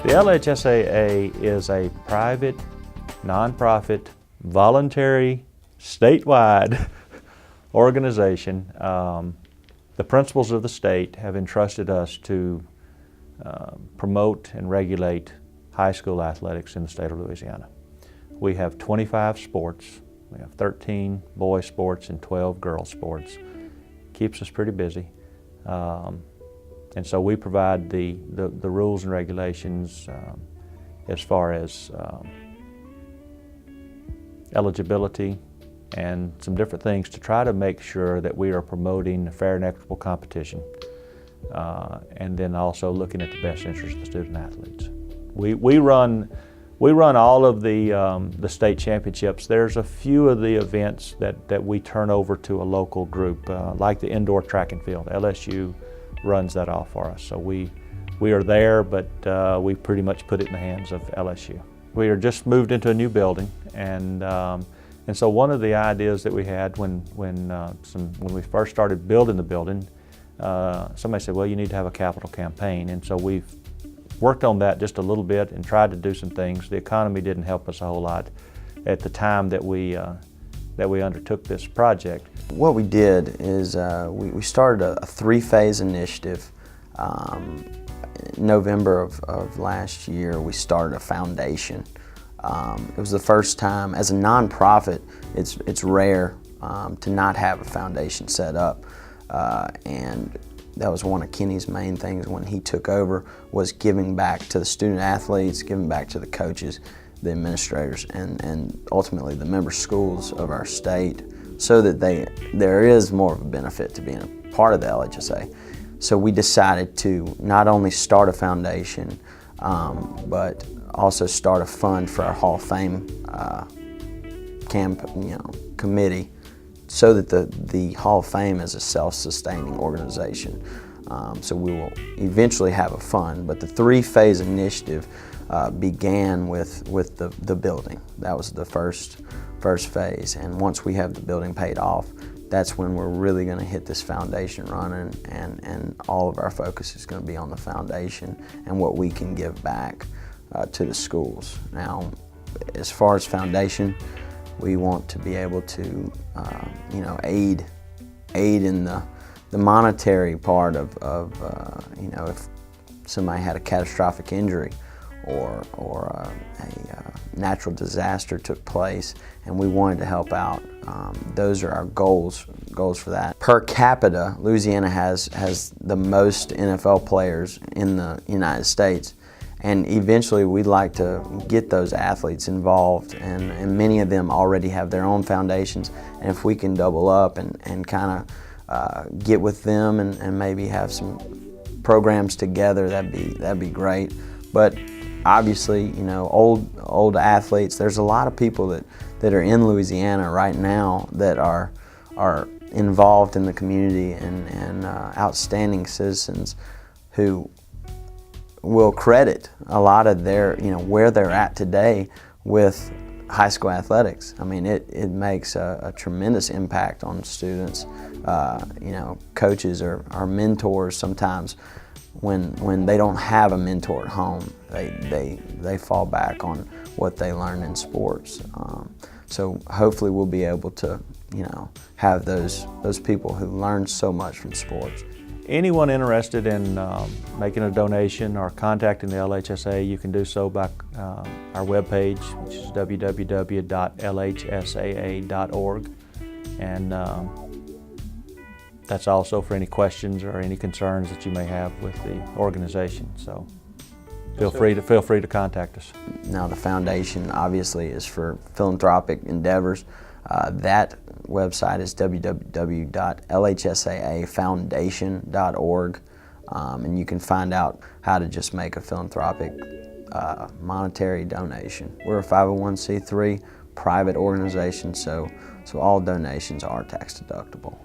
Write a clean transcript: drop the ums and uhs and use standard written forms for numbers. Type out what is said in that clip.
The LHSAA is a private, nonprofit, voluntary, statewide organization. The principals of the state have entrusted us to promote and regulate high school athletics in the state of Louisiana. We have 25 sports. We have 13 boys sports and 12 girls sports. Keeps us pretty busy. And so we provide the rules and regulations as far as eligibility and some different things to try to make sure that we are promoting fair and equitable competition, and then also looking at the best interest of the student athletes. We run all of the state championships. There's a few of the events that we turn over to a local group, like the indoor track and field. LSU runs that off for us. So we are there, but we pretty much put it in the hands of LSU. We are just moved into a new building, and so one of the ideas that we had when we first started building the building, somebody said, well, you need to have a capital campaign. And so we've worked on that just a little bit and tried to do some things. The economy didn't help us a whole lot at the time that we undertook this project. What we did is we started a three-phase initiative. November of last year, we started a foundation. It was the first time, as a nonprofit, it's rare to not have a foundation set up, and that was one of Kenny's main things when he took over, was giving back to the student athletes, giving back to the coaches, the administrators, and ultimately the member schools of our state, so that there is more of a benefit to being a part of the LHSAA. So we decided to not only start a foundation, but also start a fund for our Hall of Fame committee, so that the Hall of Fame is a self-sustaining organization. So we will eventually have a fund, but the three-phase initiative began with the building. That was the first phase, and once we have the building paid off, that's when we're really going to hit this foundation running, and all of our focus is going to be on the foundation and what we can give back to the schools. Now, as far as foundation, we want to be able to aid in the monetary part of if somebody had a catastrophic injury or a natural disaster took place and we wanted to help out. Those are our goals for that. Per capita, Louisiana has the most NFL players in the United States, and eventually we'd like to get those athletes involved, and many of them already have their own foundations, and if we can double up and kind of get with them and maybe have some programs together, that'd be great. But obviously, old athletes, there's a lot of people that are in Louisiana right now that are involved in the community and outstanding citizens who will credit a lot of their, where they're at today with high school athletics. I mean, it makes a tremendous impact on students. Coaches or mentors sometimes, when they don't have a mentor at home, they fall back on what they learn in sports. So hopefully we'll be able to have those people who learn so much from sports. Anyone interested in making a donation or contacting the LHSAA, you can do so by our webpage, which is www.lhsaa.org, and that's also for any questions or any concerns that you may have with the organization. So feel free to contact us. Now, the foundation obviously is for philanthropic endeavors. That website is www.lhsaafoundation.org, and you can find out how to just make a philanthropic monetary donation. We're a 501c3 private organization, so all donations are tax deductible.